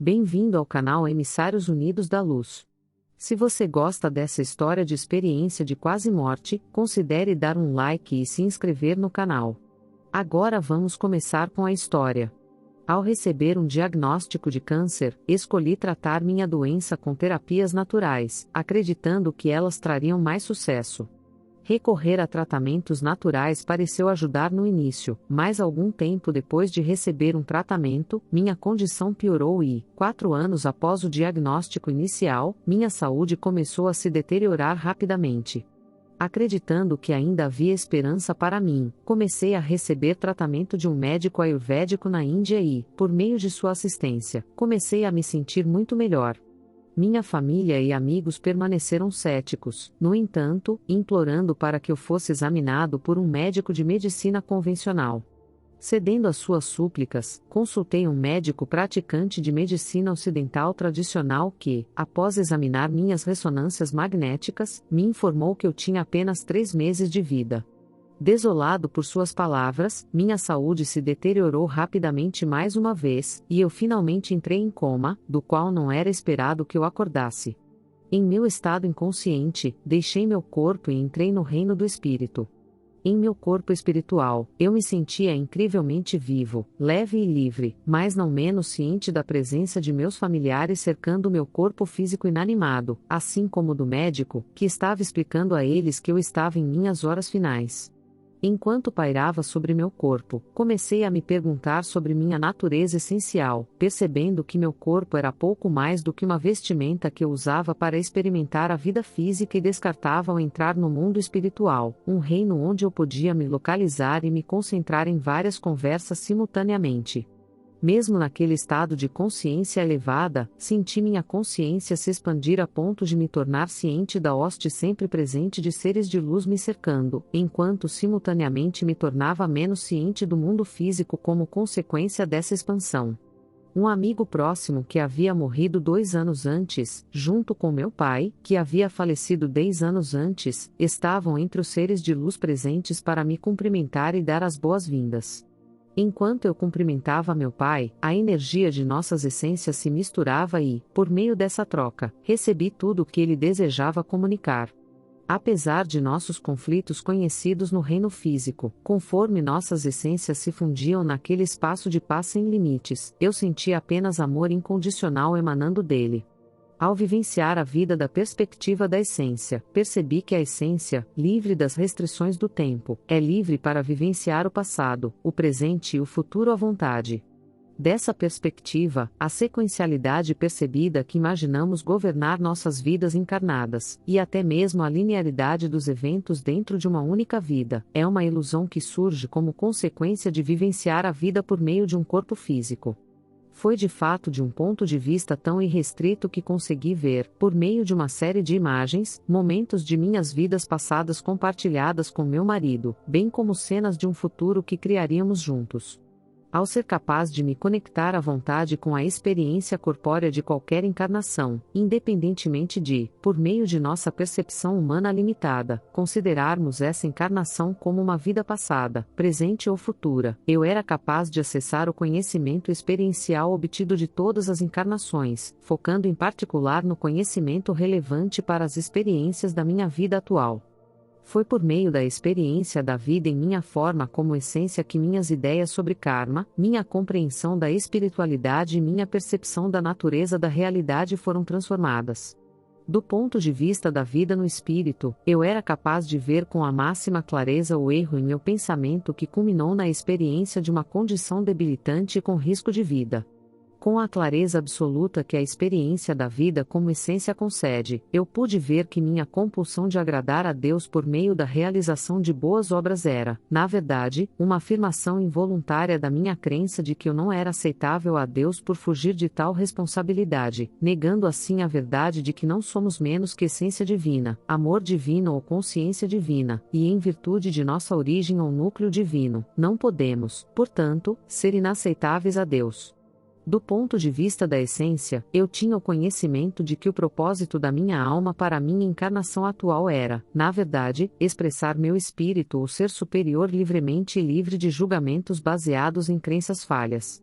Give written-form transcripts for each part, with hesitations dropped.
Bem-vindo ao canal Emissários Unidos da Luz. Se você gosta dessa história de experiência de quase morte, considere dar um like e se inscrever no canal. Agora vamos começar com a história. Ao receber um diagnóstico de câncer, escolhi tratar minha doença com terapias naturais, acreditando que elas trariam mais sucesso. Recorrer a tratamentos naturais pareceu ajudar no início, mas algum tempo depois de receber um tratamento, minha condição piorou e, 4 anos após o diagnóstico inicial, minha saúde começou a se deteriorar rapidamente. Acreditando que ainda havia esperança para mim, comecei a receber tratamento de um médico ayurvédico na Índia e, por meio de sua assistência, comecei a me sentir muito melhor. Minha família e amigos permaneceram céticos, no entanto, implorando para que eu fosse examinado por um médico de medicina convencional. Cedendo às suas súplicas, consultei um médico praticante de medicina ocidental tradicional que, após examinar minhas ressonâncias magnéticas, me informou que eu tinha apenas 3 meses de vida. Desolado por suas palavras, minha saúde se deteriorou rapidamente mais uma vez, e eu finalmente entrei em coma, do qual não era esperado que eu acordasse. Em meu estado inconsciente, deixei meu corpo e entrei no reino do espírito. Em meu corpo espiritual, eu me sentia incrivelmente vivo, leve e livre, mas não menos ciente da presença de meus familiares cercando meu corpo físico inanimado, assim como do médico, que estava explicando a eles que eu estava em minhas horas finais. Enquanto pairava sobre meu corpo, comecei a me perguntar sobre minha natureza essencial, percebendo que meu corpo era pouco mais do que uma vestimenta que eu usava para experimentar a vida física e descartava ao entrar no mundo espiritual, um reino onde eu podia me localizar e me concentrar em várias conversas simultaneamente. Mesmo naquele estado de consciência elevada, senti minha consciência se expandir a ponto de me tornar ciente da hoste sempre presente de seres de luz me cercando, enquanto simultaneamente me tornava menos ciente do mundo físico como consequência dessa expansão. Um amigo próximo que havia morrido 2 anos antes, junto com meu pai, que havia falecido 10 anos antes, estavam entre os seres de luz presentes para me cumprimentar e dar as boas-vindas. Enquanto eu cumprimentava meu pai, a energia de nossas essências se misturava e, por meio dessa troca, recebi tudo o que ele desejava comunicar. Apesar de nossos conflitos conhecidos no reino físico, conforme nossas essências se fundiam naquele espaço de paz sem limites, eu sentia apenas amor incondicional emanando dele. Ao vivenciar a vida da perspectiva da essência, percebi que a essência, livre das restrições do tempo, é livre para vivenciar o passado, o presente e o futuro à vontade. Dessa perspectiva, a sequencialidade percebida que imaginamos governar nossas vidas encarnadas, e até mesmo a linearidade dos eventos dentro de uma única vida, é uma ilusão que surge como consequência de vivenciar a vida por meio de um corpo físico. Foi de fato de um ponto de vista tão irrestrito que consegui ver, por meio de uma série de imagens, momentos de minhas vidas passadas compartilhadas com meu marido, bem como cenas de um futuro que criaríamos juntos. Ao ser capaz de me conectar à vontade com a experiência corpórea de qualquer encarnação, independentemente de, por meio de nossa percepção humana limitada, considerarmos essa encarnação como uma vida passada, presente ou futura, eu era capaz de acessar o conhecimento experiencial obtido de todas as encarnações, focando em particular no conhecimento relevante para as experiências da minha vida atual. Foi por meio da experiência da vida em minha forma como essência que minhas ideias sobre karma, minha compreensão da espiritualidade e minha percepção da natureza da realidade foram transformadas. Do ponto de vista da vida no espírito, eu era capaz de ver com a máxima clareza o erro em meu pensamento que culminou na experiência de uma condição debilitante e com risco de vida. Com a clareza absoluta que a experiência da vida como essência concede, eu pude ver que minha compulsão de agradar a Deus por meio da realização de boas obras era, na verdade, uma afirmação involuntária da minha crença de que eu não era aceitável a Deus por fugir de tal responsabilidade, negando assim a verdade de que não somos menos que essência divina, amor divino ou consciência divina, e em virtude de nossa origem ou núcleo divino, não podemos, portanto, ser inaceitáveis a Deus. Do ponto de vista da essência, eu tinha o conhecimento de que o propósito da minha alma para a minha encarnação atual era, na verdade, expressar meu espírito ou ser superior livremente e livre de julgamentos baseados em crenças falhas.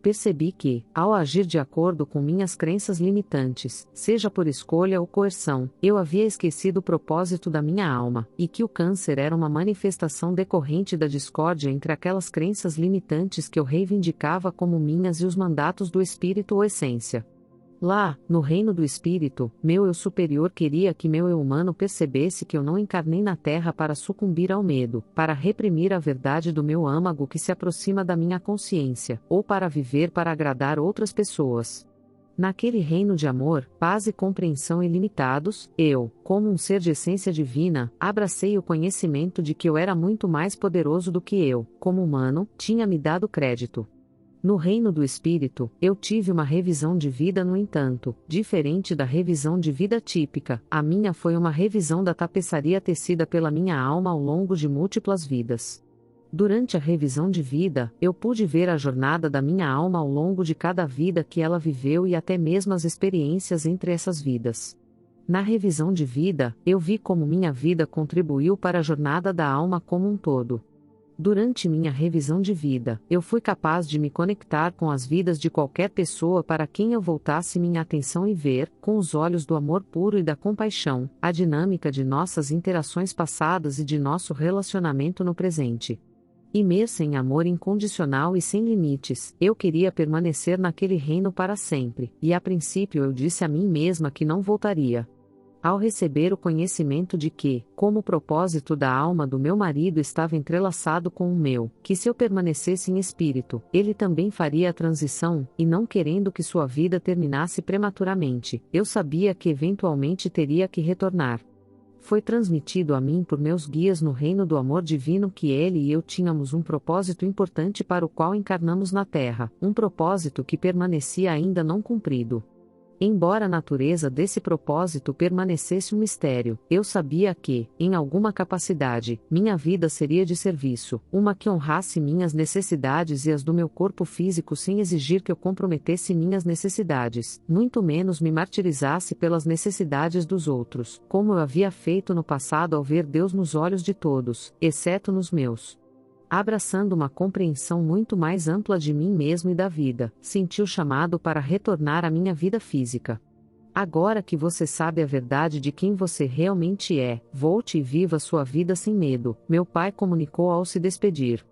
percebi que, ao agir de acordo com minhas crenças limitantes, seja por escolha ou coerção, eu havia esquecido o propósito da minha alma, e que o câncer era uma manifestação decorrente da discórdia entre aquelas crenças limitantes que eu reivindicava como minhas e os mandatos do espírito ou essência. Lá, no reino do espírito, meu eu superior queria que meu eu humano percebesse que eu não encarnei na terra para sucumbir ao medo, para reprimir a verdade do meu âmago que se aproxima da minha consciência, ou para viver para agradar outras pessoas. Naquele reino de amor, paz e compreensão ilimitados, eu, como um ser de essência divina, abracei o conhecimento de que eu era muito mais poderoso do que eu, como humano, tinha me dado crédito. No reino do espírito, eu tive uma revisão de vida, no entanto, diferente da revisão de vida típica. A minha foi uma revisão da tapeçaria tecida pela minha alma ao longo de múltiplas vidas. Durante a revisão de vida, eu pude ver a jornada da minha alma ao longo de cada vida que ela viveu e até mesmo as experiências entre essas vidas. Na revisão de vida, eu vi como minha vida contribuiu para a jornada da alma como um todo. Durante minha revisão de vida, eu fui capaz de me conectar com as vidas de qualquer pessoa para quem eu voltasse minha atenção e ver, com os olhos do amor puro e da compaixão, a dinâmica de nossas interações passadas e de nosso relacionamento no presente. Imersa em amor incondicional e sem limites, eu queria permanecer naquele reino para sempre, e a princípio eu disse a mim mesma que não voltaria. Ao receber o conhecimento de que, como o propósito da alma do meu marido estava entrelaçado com o meu, que se eu permanecesse em espírito, ele também faria a transição, e não querendo que sua vida terminasse prematuramente, eu sabia que eventualmente teria que retornar. Foi transmitido a mim por meus guias no reino do amor divino que ele e eu tínhamos um propósito importante para o qual encarnamos na Terra, um propósito que permanecia ainda não cumprido. Embora a natureza desse propósito permanecesse um mistério, eu sabia que, em alguma capacidade, minha vida seria de serviço, uma que honrasse minhas necessidades e as do meu corpo físico sem exigir que eu comprometesse minhas necessidades, muito menos me martirizasse pelas necessidades dos outros, como eu havia feito no passado ao ver Deus nos olhos de todos, exceto nos meus. Abraçando uma compreensão muito mais ampla de mim mesmo e da vida, senti o chamado para retornar à minha vida física. Agora que você sabe a verdade de quem você realmente é, volte e viva sua vida sem medo, meu pai comunicou ao se despedir.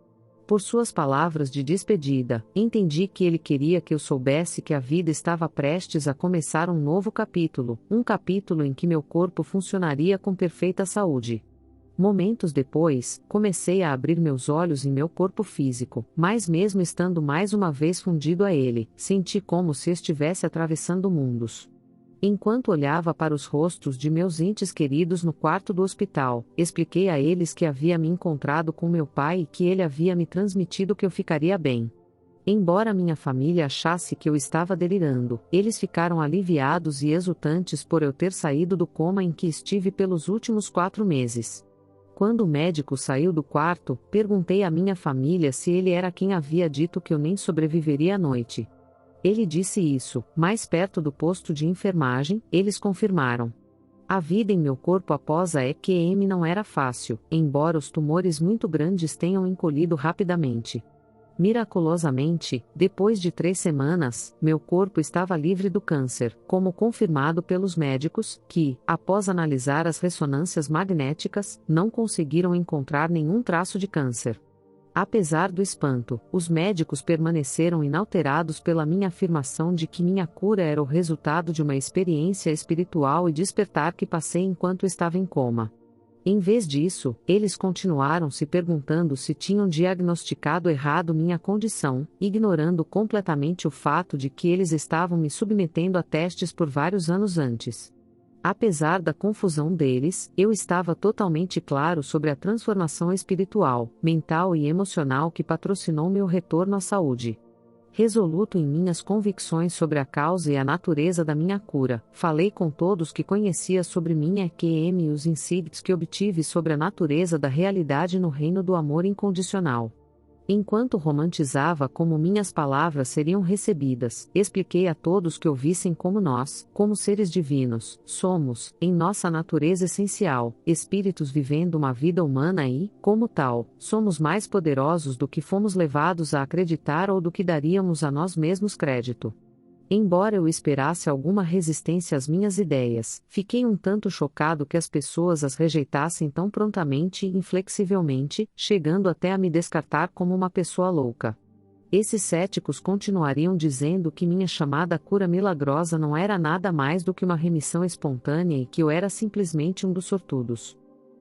Por suas palavras de despedida, entendi que ele queria que eu soubesse que a vida estava prestes a começar um novo capítulo, um capítulo em que meu corpo funcionaria com perfeita saúde. Momentos depois, comecei a abrir meus olhos em meu corpo físico, mas mesmo estando mais uma vez fundido a ele, senti como se estivesse atravessando mundos. Enquanto olhava para os rostos de meus entes queridos no quarto do hospital, expliquei a eles que havia me encontrado com meu pai e que ele havia me transmitido que eu ficaria bem. Embora minha família achasse que eu estava delirando, eles ficaram aliviados e exultantes por eu ter saído do coma em que estive pelos últimos 4 meses. Quando o médico saiu do quarto, perguntei à minha família se ele era quem havia dito que eu nem sobreviveria à noite. Ele disse isso, mais perto do posto de enfermagem, eles confirmaram. A vida em meu corpo após a EQM não era fácil, embora os tumores muito grandes tenham encolhido rapidamente. Miraculosamente, depois de 3 semanas, meu corpo estava livre do câncer, como confirmado pelos médicos, que, após analisar as ressonâncias magnéticas, não conseguiram encontrar nenhum traço de câncer. Apesar do espanto, os médicos permaneceram inalterados pela minha afirmação de que minha cura era o resultado de uma experiência espiritual e despertar que passei enquanto estava em coma. Em vez disso, eles continuaram se perguntando se tinham diagnosticado errado minha condição, ignorando completamente o fato de que eles estavam me submetendo a testes por vários anos antes. Apesar da confusão deles, eu estava totalmente claro sobre a transformação espiritual, mental e emocional que patrocinou meu retorno à saúde. Resoluto em minhas convicções sobre a causa e a natureza da minha cura, falei com todos que conhecia sobre minha EQM e os insights que obtive sobre a natureza da realidade no reino do amor incondicional. Enquanto romantizava como minhas palavras seriam recebidas, expliquei a todos que ouvissem como nós, como seres divinos, somos, em nossa natureza essencial, espíritos vivendo uma vida humana e, como tal, somos mais poderosos do que fomos levados a acreditar ou do que daríamos a nós mesmos crédito. Embora eu esperasse alguma resistência às minhas ideias, fiquei um tanto chocado que as pessoas as rejeitassem tão prontamente e inflexivelmente, chegando até a me descartar como uma pessoa louca. Esses céticos continuariam dizendo que minha chamada cura milagrosa não era nada mais do que uma remissão espontânea e que eu era simplesmente um dos sortudos.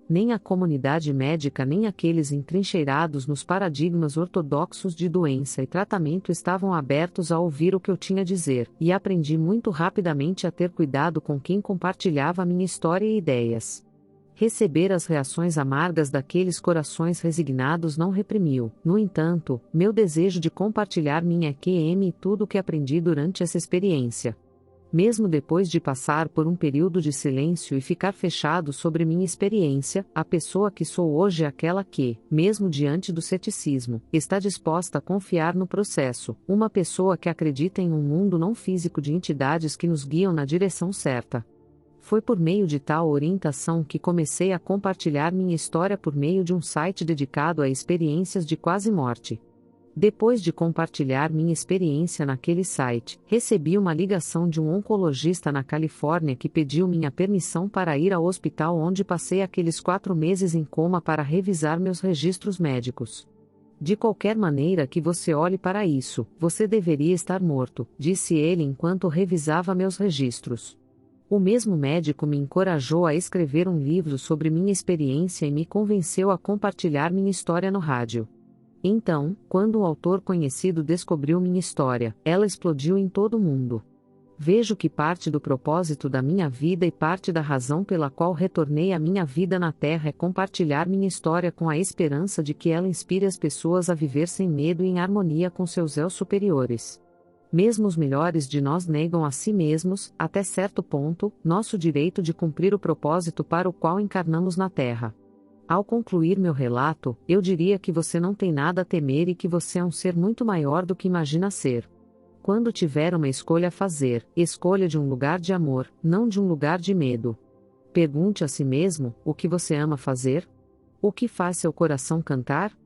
Nem a comunidade médica nem aqueles entrincheirados nos paradigmas ortodoxos de doença e tratamento estavam abertos a ouvir o que eu tinha a dizer, e aprendi muito rapidamente a ter cuidado com quem compartilhava minha história e ideias. Receber as reações amargas daqueles corações resignados não reprimiu, no entanto, meu desejo de compartilhar minha QM e tudo o que aprendi durante essa experiência. Mesmo depois de passar por um período de silêncio e ficar fechado sobre minha experiência, a pessoa que sou hoje é aquela que, mesmo diante do ceticismo, está disposta a confiar no processo, uma pessoa que acredita em um mundo não físico de entidades que nos guiam na direção certa. Foi por meio de tal orientação que comecei a compartilhar minha história por meio de um site dedicado a experiências de quase morte. Depois de compartilhar minha experiência naquele site, recebi uma ligação de um oncologista na Califórnia que pediu minha permissão para ir ao hospital onde passei aqueles 4 meses em coma para revisar meus registros médicos. De qualquer maneira que você olhe para isso, você deveria estar morto, disse ele enquanto revisava meus registros. O mesmo médico me encorajou a escrever um livro sobre minha experiência e me convenceu a compartilhar minha história no rádio. Então, quando um autor conhecido descobriu minha história, ela explodiu em todo o mundo. Vejo que parte do propósito da minha vida e parte da razão pela qual retornei à minha vida na Terra é compartilhar minha história com a esperança de que ela inspire as pessoas a viver sem medo e em harmonia com seus eus superiores. Mesmo os melhores de nós negam a si mesmos, até certo ponto, nosso direito de cumprir o propósito para o qual encarnamos na Terra. Ao concluir meu relato, eu diria que você não tem nada a temer e que você é um ser muito maior do que imagina ser. Quando tiver uma escolha a fazer, escolha de um lugar de amor, não de um lugar de medo. Pergunte a si mesmo: o que você ama fazer? O que faz seu coração cantar?